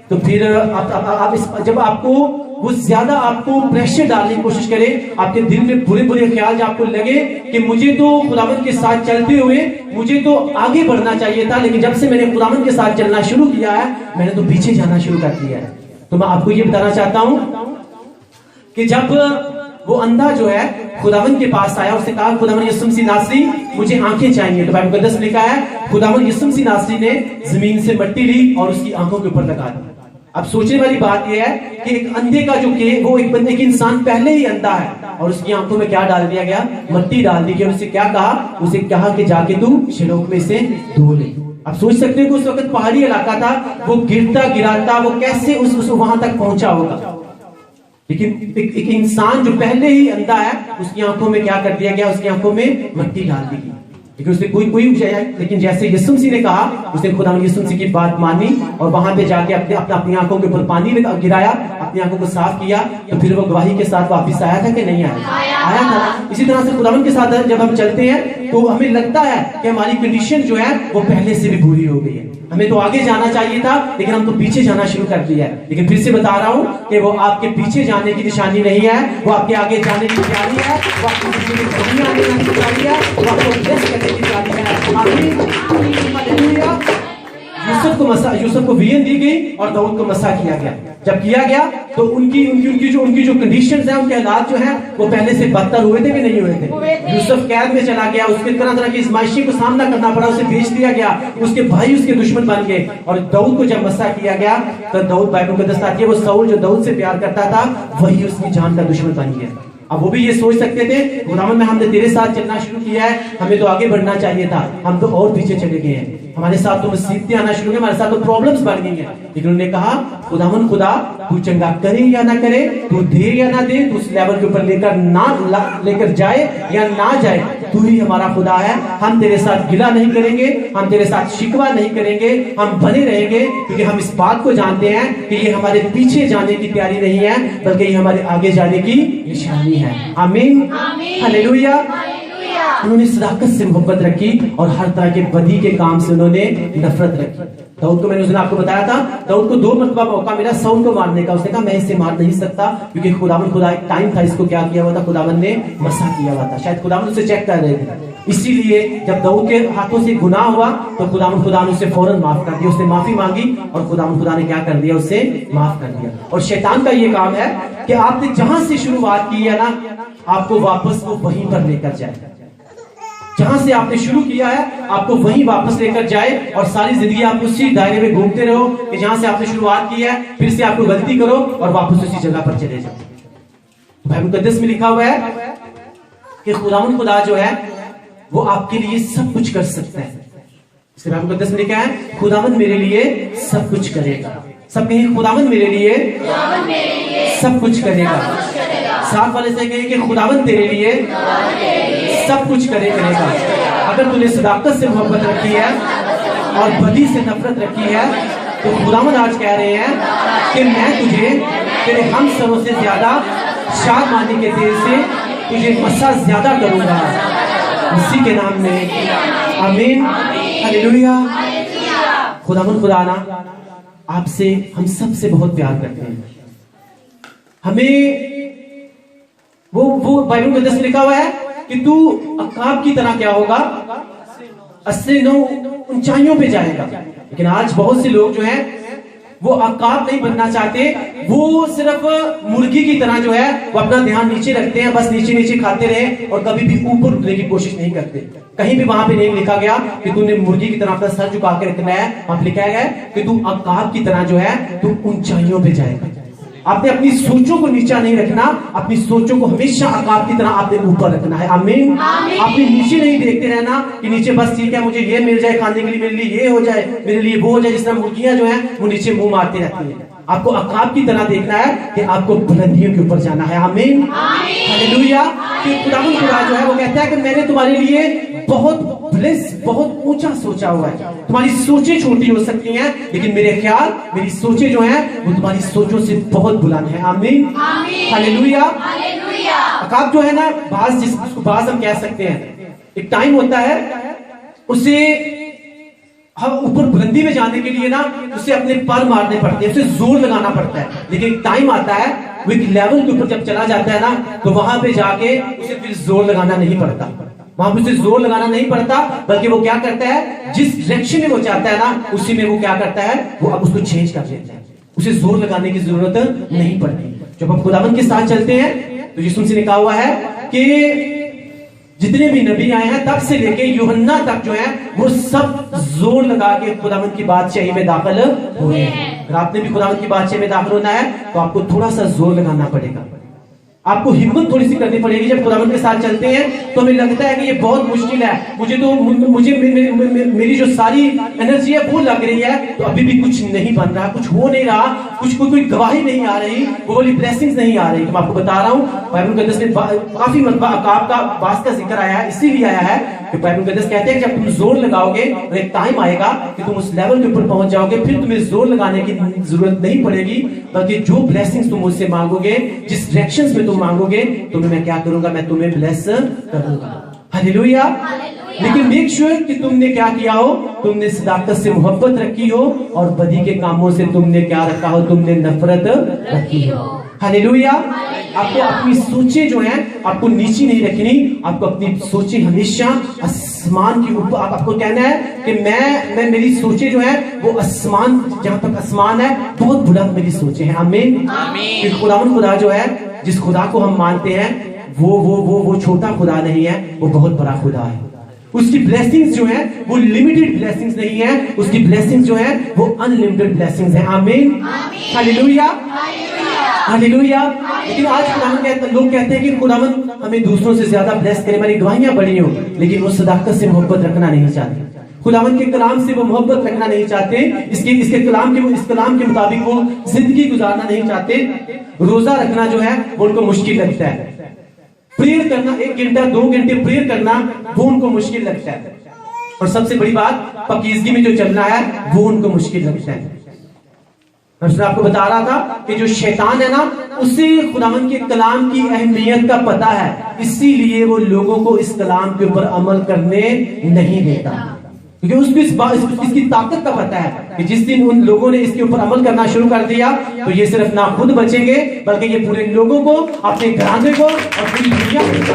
तो फिर जब आपको वो ज्यादा आपको प्रेशर डालने की कोशिश करे, आपके दिल में बुरे बुरे ख्याल जब आपको लगे कि मुझे तो खुदावंद के साथ चलते हुए मुझे तो आगे बढ़ना चाहिए था, लेकिन जब से मैंने खुदावंद के साथ चलना शुरू किया है, मैंने तो पीछे जाना शुरू कर दिया है। तो मैं आपको ये बताना चाहता हूं कि जब वो अंधा जो है खुदावंद के पास आया, उसने कहा खुदावंद यीशु मसीह नासरी मुझे आंखें चाहिए, तो बाइबल मुकद्दस में लिखा है खुदावंद यीशु मसीह नासरी ने जमीन से मट्टी ली और उसकी आंखों के ऊपर लगा दी। अब सोचने वाली बात यह है कि एक अंधे का जो वो एक बंदे की इंसान पहले ही अंधा है और उसकी आंखों में क्या डाल दिया गया, मट्टी डाल दी गई और उसे क्या कहा, उसे कहा कि जाके तू शिलोह में से धो ले। अब सोच सकते हो कि उस वक्त पहाड़ी इलाका था, वो गिरता गिराता वो कैसे उस वहां तक पहुंचा होगा। लेकिन एक इंसान जो पहले ही अंधा है, उसकी आंखों में क्या कर दिया गया, उसकी आंखों में मट्टी डाल दी गई। लेकिन उसने लेकिन जैसे यीशु मसीह ने कहा, उसने खुदा यीशु मसीह की बात मानी और वहां पे जाके अपनी आंखों के ऊपर पानी गिराया, अपनी आंखों को साफ किया, तो फिर वो गवाही के साथ वापस आया था कि नहीं आया था। इसी तरह से खुदावंद के साथ जब हम चलते हैं तो हमें लगता है कि हमारी कंडीशन जो है वो पहले से भी बुरी हो गई है, हमें तो आगे जाना चाहिए था लेकिन हम तो पीछे जाना शुरू कर दिया है। लेकिन फिर से बता रहा हूं कि वो आपके पीछे जाने की निशानी नहीं है, वो आपके आगे जाने की तैयारी है, वो आपको पीछे की कमी आने की तैयारी है, वो आपको ब्लेस करने की तैयारी है। आमीन, हालेलुया। यूसुफ को वियन दी गई और दाऊद को मसा किया गया। जब किया गया तो उनकी जो कंडीशंस हैं, उनके हालात जो हैं वो पहले से बदतर हुए थे कि नहीं हुए थे। यूसुफ कैद में चला गया, उसके तरह तरह की इज़माइशी को सामना करना पड़ा, उसे बेच दिया गया, उसके भाई उसके दुश्मन बन गए। और दाऊद को जब मसा किया गया तो दाऊद, बाइबल में बताती है, वो साउल जो दाऊद से प्यार करता था वही उसकी जान का दुश्मन बन गया। अब वो भी ये सोच सकते थे, खुदावंद में हमने तेरे साथ चलना शुरू किया है, हमें तो आगे बढ़ना चाहिए था, हम तो और पीछे चले गए हैं, हमारे साथ तो मुसीबतें आना शुरू हो गई, हमारे साथ तो प्रॉब्लम्स बढ़ गई हैं। लेकिन उन्होंने कहा, खुदावंद खुदा तू चंगा करे या ना करे, तू दे या ना दे, तू उस लेवल के ऊपर लेकर जाए या ना जाए, तू ही हमारा खुदा है। हम तेरे साथ गिला नहीं करेंगे, हम तेरे साथ शिकवा नहीं करेंगे, हम बने रहेंगे, क्योंकि हम इस बात को जानते हैं कि ये हमारे पीछे जाने की तैयारी नहीं है, बल्कि ये हमारे आगे जाने की निशानी है। आमीन, हालेलुया। उन्होंने सदाकत से मोहब्बत रखी और हर तरह के बदी के काम से उन्होंने नफरत रखी। दाऊद को मैंने उस दिन आपको बताया था, दाऊद को 2 मरतबा मौका मिला साउल को मारने का, उसने कहा मैं इसे मार नहीं सकता, क्योंकि खुदा एक टाइम था, इसको क्या किया हुआ था, खुदावन ने मसा किया हुआ था, शायद खुदावन उसे चेक कर रहे थे। इसीलिए जब दाऊद के हाथों से गुनाह हुआ तो खुदा ने उसे फौरन माफ कर दिया, उसने माफी मांगी और खुदा ने क्या कर दिया, उसे माफ कर दिया। और शैतान का ये काम है कि आपने जहां से शुरुआत की है ना, आपको वापस वो वहीं पर लेकर जाए। जहां से आपने शुरू किया है आपको वहीं वापस लेकर जाए, और सारी जिंदगी आप उसी दायरे में घूमते रहो कि जहां से आपने शुरुआत की है, फिर से आपको गलती करो और वापस उसी जगह पर चले जाओ। बाइबल मुकद्दस में लिखा हुआ है कि खुदा जो है वो आपके लिए सब कुछ कर सकता है। इसलिए बाइबल मुकद्दस में लिखा है, खुदावंद मेरे लिए सब कुछ करेगा। सब कहें, खुदावंद मेरे लिए सब कुछ करेगा। साथ वाले से कहें कि खुदावंद तेरे लिए सब कुछ करेगा। अगर तूने सदाकत से मोहब्बत रखी है और बदी से नफरत रखी है, तो खुदावंद आज कह रहे हैं कि मैं तुझे तेरे हम सबों से ज्यादा शाद मानी के तेल से तुझे मसा ज्यादा करूंगा, उसी के नाम में आमीन, हालेलुया। खुदावंद खुदा ना आपसे, हम सब से बहुत प्यार करते हैं। हमें वो बाइबल में 10 लिखा हुआ है कि तू अकाब की तरह क्या होगा, 89 ऊंचाइयों पे जाएगा। लेकिन आज बहुत से लोग जो हैं वो अकाब नहीं बनना चाहते, वो सिर्फ मुर्गी की तरह जो है वो अपना ध्यान नीचे रखते हैं, बस नीचे नीचे खाते रहे और कभी भी ऊपर उठने की कोशिश नहीं करते। कहीं भी वहां पे नहीं लिखा गया कि तूने मुर्गी की तरह अपना सर झुका के रखना है, वहां लिखा गया है कि तू अकाब की तरह जो है तू ऊंचाइयों पे जाएगा। आपने अपनी सोचों को नीचा नहीं रखना, अपनी सोचों को हमेशा अकाब की तरह आपने ऊपर रखना है। आमीन। आपने नीचे नहीं देखते रहना कि नीचे बस ठीक है, मुझे ये मिल जाए खाने के लिए, मेरे लिए ये हो जाए, मेरे लिए वो हो जाए। जिस तरह मुर्गियां जो है वो नीचे मुंह मारती रहती है, आपको अकाब की तरह देखना है कि आपको बुलंदियों के ऊपर जाना है। आमीन, हालेलुया। खुदा जो है वो कहता है कि मैंने तुम्हारे लिए बहुत ऊंचा सोचा हुआ है। तुम्हारी सोचें छोटी हो सकती हैं, लेकिन मेरे ख्याल, मेरी सोचें जो हैं वो तुम्हारी सोचों से बहुत बुलंद है। आमीन, हालेलुया। अकाब जो है ना, जिसको बाज हम कह सकते हैं, एक टाइम होता है उसे हम ऊपर बुलंदी में जाने के लिए ना उसे अपने पर मारने पड़ते हैं, उसे जोर लगाना पड़ता है। लेकिन एक टाइम आता है वो एक लेवल के ऊपर जब चला जाता है ना, तो वहां पे जाके उसे फिर जोर लगाना नहीं पड़ता, वहां पे उसे जोर लगाना नहीं पड़ता, बल्कि वो क्या करता है, जिस डायरेक्शन में वो चाहता है ना उसी में वो क्या करता है, वो अब उसको चेंज कर देता है। उसे जोर लगाने की जरूरत नहीं पड़ती। जब हम खुदावंद के साथ चलते हैं तो यीशु से लिखा हुआ है कि जितने भी नबी आए हैं तब से लेके यूहन्ना तक जो है वो सब जोर लगा के खुदावंद की बादशाही में दाखिल हुए हैं। अगर आपने भी खुदावंद की बादशाही में दाखिल होना है तो आपको थोड़ा सा जोर लगाना पड़ेगा, आपको हिम्मत थोड़ी सी करनी पड़ेगी। जब खुदावंद के साथ चलते हैं तो हमें लगता है कि ये बहुत मुश्किल है, मुझे मेरी जो सारी एनर्जी है वो लग रही है, तो अभी भी कुछ नहीं बन रहा, कुछ हो नहीं रहा, कोई गवाही नहीं आ रही, वो वाली ब्लेसिंग्स नहीं आ रही। तो मैं आपको बता रहा हूँ, बाइबल मुकद्दस में काफी मरतबा अकाब का बास का जिक्र आया है, इसीलिए आया है कि बाइबल मुकद्दस कहते हैं कि जब तुम जोर लगाओगे और एक टाइम आएगा कि तुम उस लेवल के ऊपर पहुंच जाओगे, फिर तुम्हें जोर लगाने की जरूरत नहीं पड़ेगी, बल्कि जो ब्लेसिंग्स तुम मुझसे मांगोगे, जिस डायरेक्शंस में तुम मांगोगे, तो मैं क्या करूंगा, मैं तुम्हें ब्लेस करूंगा। हालेलुया, लेकिन मेक श्योर कि तुमने क्या किया हो, तुमने सदाकत से मोहब्बत रखी हो और बदी के कामों से तुमने क्या रखा हो, तुमने नफरत रखी हो। हालेलुया। आपको अपनी सोचें जो हैं आपको नीची नहीं रखनी, आपको अपनी सोचें हमेशा आसमान के ऊपर, आपको कहना है कि मैं मेरी सोचें जो है वो आसमान, जहां तक आसमान है बहुत बुलंद मेरी सोचें हैं। आमीन। कि खुदा जो है, जिस खुदा को हम मानते हैं वो छोटा खुदा नहीं है, वो बहुत बड़ा खुदा है। उसकी ब्लेसिंग्स जो है वो लिमिटेड ब्लेसिंग्स नहीं है, उसकी ब्लेसिंग्स जो है वो अनलिमिटेड ब्लेसिंग्स है। आमीन। हालेलुया। हालेलुया। लेकिन आज लोग कहते हैं कि खुदावन हमें दूसरों से ज्यादा ब्लेस करे, हमारी गवाहियां बड़ी हो, लेकिन वो सदाकत से मोहब्बत रखना नहीं चाहते, खुदावन के कलाम से वो मोहब्बत रखना नहीं चाहते, इसके कलाम के मुताबिक वो जिंदगी गुजारना नहीं चाहते। रोजा रखना जो है वो उनको मुश्किल लगता है, प्रेयर करना 1 घंटा 2 घंटे प्रेयर करना वो उनको मुश्किल लगता है, और सबसे बड़ी बात पकीजगी में जो चलना है वो उनको मुश्किल लगता है। मैं आपको बता रहा था कि जो शैतान है ना, उसे खुदावन के कलाम की अहमियत का पता है, इसीलिए वो लोगों को इस कलाम के ऊपर अमल करने नहीं देता, क्योंकि उसको इसकी ताकत का पता है कि जिस दिन उन लोगों ने इसके ऊपर अमल करना शुरू कर दिया तो ये सिर्फ ना खुद बचेंगे बल्कि ये पूरे लोगों को, अपने घराने को और पूरी दुनिया को,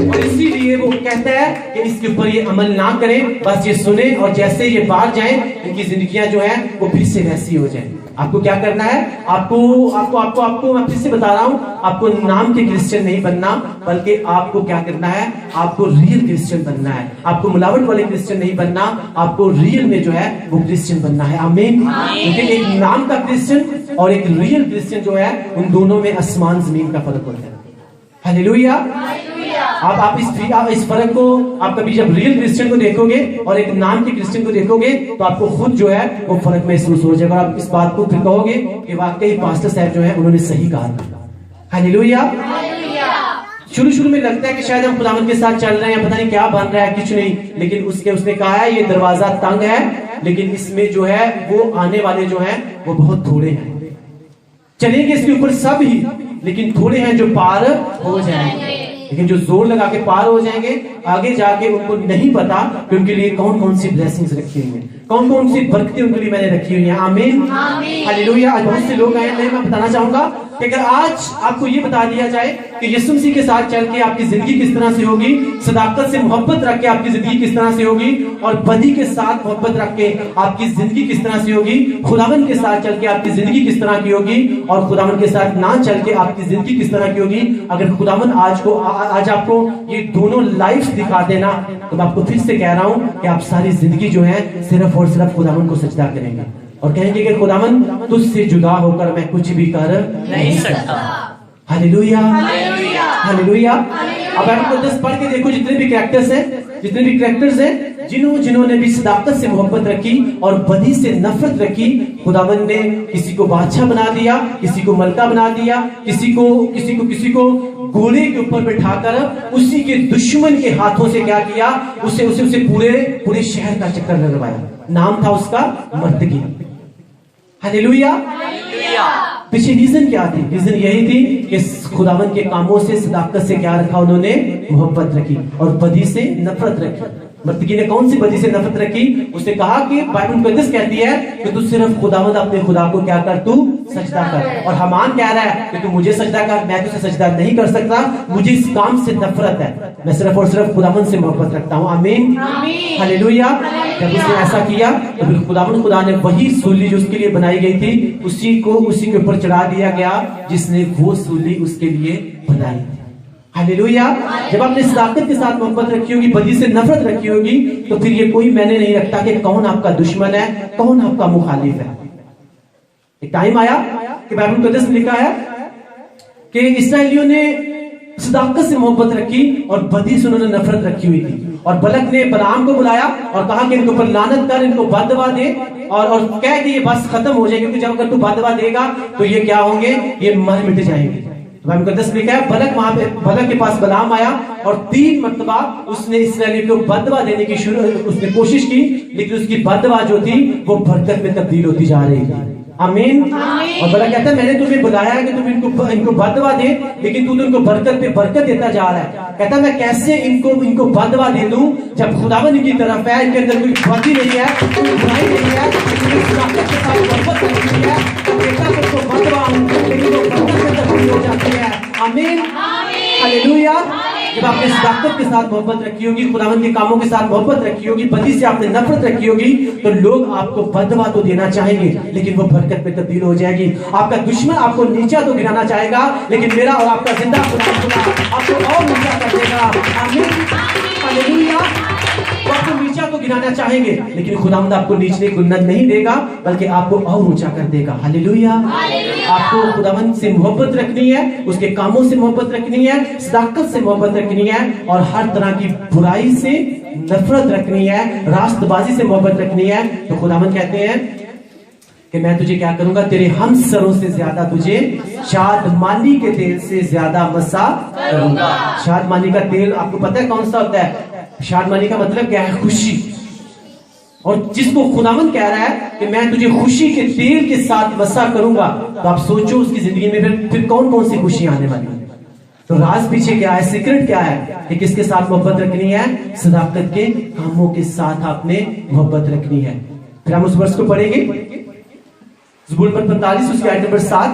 और इसीलिए वो कहता है कि इसके ऊपर ये अमल ना करें, बस ये सुने और जैसे ये बाहर जाए इनकी जिंदगियां जो है वो फिर से वैसी हो जाए। आपको क्या करना है, आपको मैं फिर से बता रहा हूं, आपको नाम के क्रिश्चियन नहीं बनना, बल्कि आपको क्या करना है, आपको रियल क्रिश्चियन बनना है। आपको मिलावट वाले क्रिश्चियन नहीं बनना, आपको रियल में जो है वो क्रिश्चियन बनना है। आमीन। क्योंकि एक नाम का क्रिश्चियन और एक रियल क्रिश्चियन जो है उन दोनों में आसमान जमीन का फर्क होता है। हालेलुया। आप इस फर्क को, आप कभी जब रियल क्रिश्चियन को देखोगे और एक नाम के क्रिश्चियन को देखोगे तो आपको खुद जो है वो फर्क महसूस हो जाएगा, आप इस बात को फिर कहोगे कि वाकई पास्टर साहब जो है उन्होंने सही कहा। हालेलुया। शुरू में लगता है कि शायद हम खुदावंद के साथ चल रहे हैं, पता नहीं क्या बन रहा है, कुछ नहीं, लेकिन उसने कहा है ये दरवाजा तंग है, लेकिन इसमें जो है वो आने वाले जो है वो बहुत थोड़े हैं, चलेंगे इसके ऊपर सब ही, लेकिन थोड़े हैं जो पार हो जाएंगे, लेकिन जो जोर लगा के पार हो जाएंगे आगे जाके उनको नहीं पता कि उनके लिए कौन कौन सी ब्लेसिंग्स रखी हुई हैं, कौन कौन सी बरकतें उनके लिए मैंने रखी हुई हैं। आमीन। हालेलुया। आज बहुत से लोग आए हैं, मैं बताना चाहूंगा कि अगर आज आपको ये बता दिया जाए कि यीशु मसीह के साथ चल के आपकी जिंदगी किस तरह से होगी, सदाकत से मोहब्बत रख के आपकी जिंदगी किस तरह से होगी, और बदी के साथ मोहब्बत रख के आपकी जिंदगी किस तरह से होगी, खुदावन के साथ चल के आपकी जिंदगी किस तरह की होगी, और खुदावन के साथ ना चल के आपकी जिंदगी किस तरह की होगी, अगर खुदावन आज आपको ये दोनों लाइफ दिखा देना तो मैं आपको फिर से कह रहा हूं कि आप सारी जिंदगी जो है सिर्फ और सिर्फ खुदावन को सजदा करेंगे और कहेंगे कि खुदावन तुझसे जुदा होकर मैं कुछ भी कर नहीं सकता। हालेलुया। हालेलुया। अब आपको 10 पढ़ के देखो, जितने भी कैरेक्टर्स हैं जिन्होंने भी सदाकत से मोहब्बत रखी और बदी से नफरत रखी, खुदावन ने किसी को बादशाह बना दिया, किसी को मलका बना दिया, किसी को घोड़े के ऊपर बैठाकर उसी के दुश्मन के हाथों से क्या किया, उसे पूरे शहर का चक्कर लगवाया। नाम था उसका मर्दगी। हालेलुया। पीछे रीजन क्या थी? रीजन यही थी कि खुदावन के कामों से सदाकत से क्या रखा, उन्होंने मोहब्बत रखी और बदी से नफरत रखी। मर्दगी ने कौन सी बदी से नफरत रखी? उसने कहा कि बाइबल मुकद्दस कहती है कि तू सिर्फ खुदावंद अपने खुदा को क्या कर, तू सजदा कर, और हमान कह रहा है कि तू मुझे सजदा कर, मैं तुझे सजदा नहीं कर सकता, मुझे इस काम से नफरत है, मैं सिर्फ और सिर्फ खुदावंद से मोहब्बत रखता हूँ। आमीन। हालेलुया। जब उसने ऐसा किया तो फिर खुदा ने वही सूली जो उसके लिए बनाई गई थी उसी के ऊपर चढ़ा दिया गया जिसने वो सूली उसके लिए बनाई थी। हालेलुया। जब आपने सदाकत के साथ मोहब्बत रखी होगी, बदी से नफरत रखी होगी, तो फिर ये कोई मैंने नहीं रखता कि कौन आपका दुश्मन है, कौन आपका मुखालिफ है। एक टाइम आया कि बाइबल मुकद्दस में लिखा है कि इस्राएलियों ने सदाकत से मोहब्बत रखी और बदी से उन्होंने नफरत रखी हुई थी, और बलक ने बलाम को बुलाया और कहा कि इनके ऊपर लानत कर, इनको बददुआ दे, और कह कि ये बस खत्म हो जाएगी, क्योंकि जब अगर तू बददुआ देगा तो ये क्या होंगे, ये मर मिट जाएंगे। बाइबल मुकद्दस में क्या है, बलक के पास बलाम आया और 3 मरतबा उसने इस्राएलियों को बददुआ देने की उसने कोशिश की, लेकिन उसकी बददुआ जो थी वो बरकत में तब्दील होती जा रही थी। आमीन। और बड़ा कहता है मैंने तुम्हें बुलाया है कि तुम इनको बदवा दे, लेकिन तू तो इनको बरकत पे बरकत देता जा रहा है। कहता है मैं कैसे इनको बदवा दे दूं जब खुदावन की तरफ है, इनके अंदर कोई बदी नहीं है, कोई बुराई नहीं है, बदवा हूं लेकिन वो बरकत से तब्दील हो जाती है। आमीन, हालेलुया। जब आपने सदाकत के साथ मोहब्बत रखी होगी, खुदावन के कामों के साथ मोहब्बत रखी होगी, बदी से आपने नफरत रखी होगी, तो लोग आपको बदवा तो देना चाहेंगे लेकिन वो बरकत में तब्दील हो जाएगी। आपका दुश्मन आपको नीचा तो गिराना चाहेगा, लेकिन मेरा और आपका जिंदा खुदा आपको और नीचा कर देगा। आमीन, हालेलुया। वो आपको नीचा तो गिराना चाहेंगे लेकिन खुदावंद आपको नीचे गुन्नत नहीं देगा, बल्कि आपको और ऊंचा कर देगा। हालेलुया। आपको खुदावंद से मोहब्बत रखनी है, उसके कामों से मोहब्बत रखनी है, सदाकत से मोहब्बत रखनी है, और हर तरह की बुराई से नफरत रखनी है, रास्तबाजी से मोहब्बत रखनी है। तो खुदावंद कहते हैं कि मैं तुझे क्या करूंगा, तेरे हम सरों से ज्यादा तुझे शादमानी के तेल से ज्यादा मसा करूंगा। शादमानी का तेल आपको पता है कौन सा होता है? शादमानी का मतलब क्या है? खुशी। और जिसको खुदावंद कह रहा है कि मैं तुझे खुशी के तेल के साथ मसा करूंगा, तो आप सोचो उसकी जिंदगी में फिर कौन कौन सी खुशियां आने वाली है। तो राज पीछे क्या है, सीक्रेट क्या है कि किसके साथ मोहब्बत रखनी है? सदाकत के कामों के साथ आपने मोहब्बत रखनी है। फिर हम उस वर्ष को पढ़ेंगे, ज़बूर पर 45 उसकी आयत नंबर 7।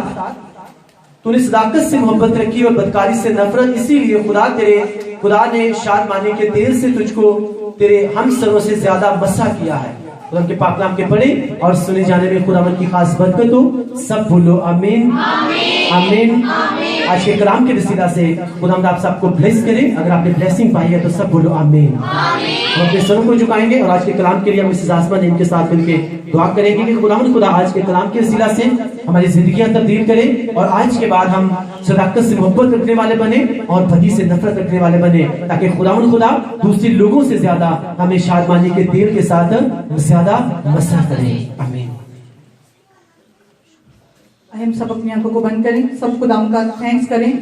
तूने सदाकत से मोहब्बत रखी और बदकारी से नफरत, इसीलिए खुदा ने शादमानी के तेल से तुझको तेरे हम सरों से ज्यादा मसा किया है। खुदा के पाक नाम के पढ़े और सुने जाने में खुदावंद की खास बरकत हो। सब बोलो आमीन, आमीन। आज के कलाम के वसीला से खुदावंद आप सबको ब्लेस करे। अगर आपने ब्लेसिंग पाई है तो सब बोलो आमीन। हम अपने सरों को झुकाएंगे और आज के कलाम के लिए हम मिसेस आसमा ने इनके साथ मिलकर दुआ करेंगे कि खुदावंद खुदा आज के कलाम के वसीला से हमारी जिंदगियां तब्दील करे, और आज के बाद हम सदाकत से मोहब्बत रखने वाले बने और बदी से नफरत रखने वाले बने, ताकि खुदावंद खुदा दूसरे लोगों से ज्यादा हमें शादमानी के तेल के साथ ज्यादा मसा करे। आमीन। हम सब अपनी आंखों को बंद करें, सब खुदावंद का थैंक्स करें,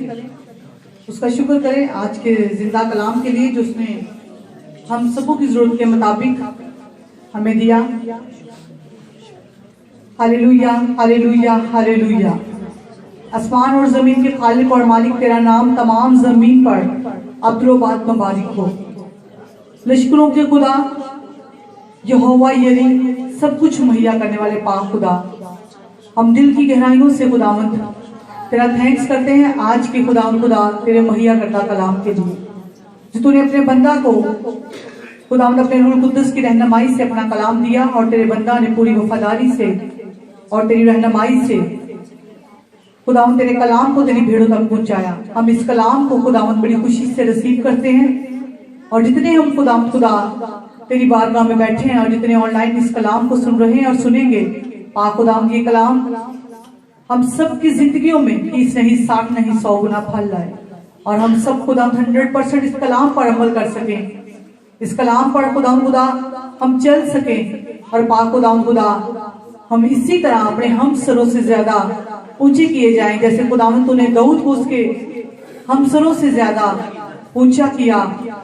उसका शुक्र करें आज के जिंदा कलाम के लिए जो उसने हम सबों की जरूरत के मुताबिक हमें दिया। Hallelujah, hallelujah, hallelujah. आसमान और जमीन के खालिक और मालिक तेरा नाम तमाम जमीन पर अब्दुल्बाद मुबारक हो। लश्करों के खुदा यहोवा यरी सब कुछ मुहैया करने वाले पाक खुदा, हम दिल की गहराइयों से खुदावंद तेरा थैंक्स करते हैं आज के खुदावंद खुदा तेरे मुहैया करता कलाम के लिए, जो तूने अपने बंदा को खुदावंद अपने रूह कुद्दस की रहनुमाई से अपना कलाम दिया, और तेरे बंदा ने पूरी वफादारी से और तेरी रहनुमाई से खुदावंद तेरे कलाम को तेरी भीड़ों तक पहुंचाया। हम इस कलाम को खुदावंद बड़ी खुशी से रिसीव करते हैं, और जितने हम खुदावंद खुदा तेरी बारगाह में बैठे हैं और जितने ऑनलाइन इस कलाम को सुन रहे हैं और सुनेंगे, पाक खुदावंद ये कलाम हम सब की जिंदगियों में 30 नहीं 60 नहीं 100 गुना फल लाए, और हम सब खुदावंद 100% इस कलाम पर अमल कर सकें, इस कलाम पर खुदावंद खुदा हम चल सकें, और पाक खुदावंद खुदा हम इसी तरह अपने हम सरों से ज्यादा ऊंचे किए जाएं, जैसे खुदावंद तूने दाऊद को उसके हम सरों से ज्यादा ऊंचा किया,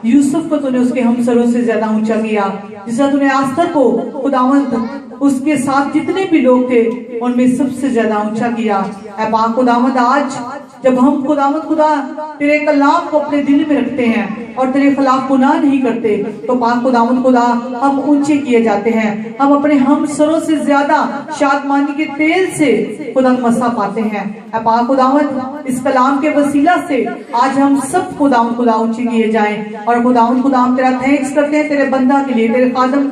यूसुफ को तूने उसके हम सरों से ज्यादा ऊंचा किया, जिस तरह तूने आस्तर को खुदावंद उसके साथ जितने भी लोग थे उनमें सबसे ज्यादा ऊंचा किया। ऐ पाक खुदावंद आज जब हम खुदावंद खुदा तेरे कलाम को अपने दिल में रखते हैं और तेरे खिलाफ गुनाह नहीं करते, तो पाक खुदावंद खुदा हम ऊंचे किए जाते हैं, हम अपने हम सरों से ज्यादा शादमानी के तेल से खुदा मसा पाते हैं। ऐ पाक खुदावंद इस कलाम के वसीला से आज हम सब खुदावंद खुदा ऊंचे किए जाएं, और खुदावंद खुदा हम तेरा थैंक्स करते हैं तेरे बंदा के लिए, तेरे खादम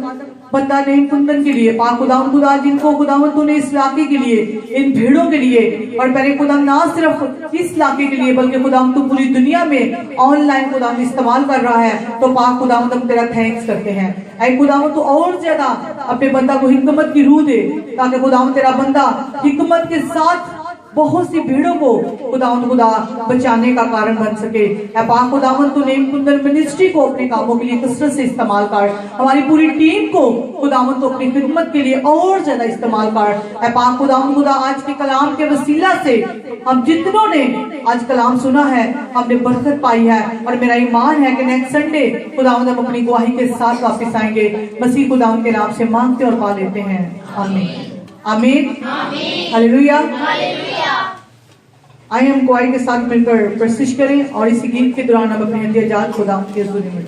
बंदा नहीं कुंदन के लिए, पाक खुदावंद खुदा जिनको खुदावंद तूने इस इलाके के लिए, इन भीड़ों के लिए, और पहले खुदा ना सिर्फ इस इलाके के लिए बल्कि खुदावंद तू पूरी दुनिया में ऑनलाइन खुदावंद इस्तेमाल कर रहा है, तो पाक खुदावंद हम तेरा थैंक्स करते हैं। ऐ खुदावंद तू और ज्यादा अपने बंदा को हिकमत की रूह दे, ताकि खुदावंद तेरा बंदा हिकमत के साथ बहुत सी भीड़ों को खुदावंद खुदा बचाने का कारण बन सके। ऐ पाक खुदावंद तू नेम कुंदन मिनिस्ट्री को अपने कामों के लिए कसरत से इस्तेमाल कर, हमारी पूरी टीम को खुदावंद तो अपनी खिदमत के लिए और ज्यादा इस्तेमाल कर। ऐ पाक खुदावंद खुदा आज के कलाम के वसीला से हम जितनों ने आज कलाम सुना है हमने बरकत पाई है, और मेरा ईमान है कि नेक्स्ट संडे खुदावंद हम अपनी गवाही के साथ वापस आएंगे। मसीह खुदावंद के नाम से मांगते और पा लेते हैं, आमीन। आमीन, हालेलुया। आइए हम क्वाइर के साथ मिलकर प्रस्तुत करें और इसी गीत के दौरान हम अपने हथियार खुदा के हुजूर में